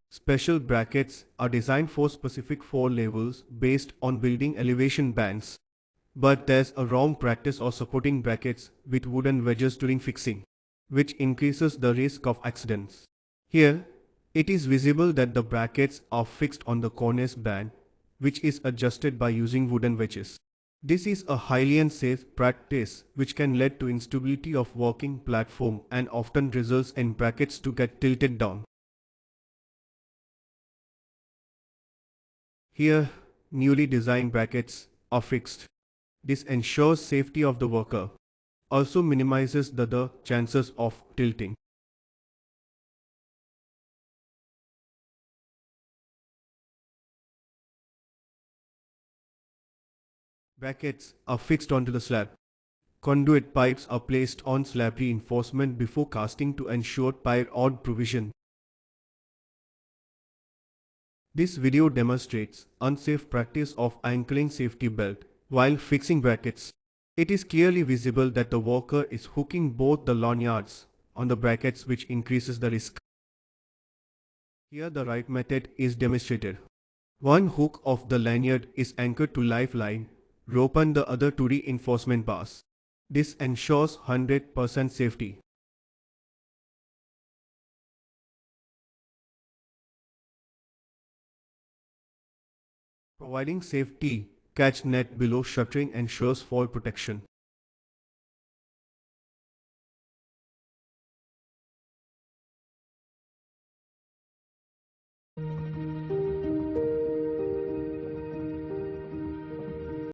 Special brackets are designed for specific floor levels based on building elevation bands. But there's a wrong practice of supporting brackets with wooden wedges during fixing, which increases the risk of accidents. Here, it is visible that the brackets are fixed on the cornice band, which is adjusted by using wooden wedges. This is a highly unsafe practice which can lead to instability of working platform and often results in brackets to get tilted down. Here, newly designed brackets are fixed. This ensures safety of the worker, also minimizes the chances of tilting. Brackets are fixed onto the slab. Conduit pipes are placed on slab reinforcement before casting to ensure pier-on provision. This video demonstrates unsafe practice of anchoring safety belt while fixing brackets. It is clearly visible that the worker is hooking both the lanyards on the brackets, which increases the risk. Here the right method is demonstrated. One hook of the lanyard is anchored to lifeline rope and the other to reinforcement bars. This ensures 100% safety. Providing safety catch net below shuttering ensures fall protection.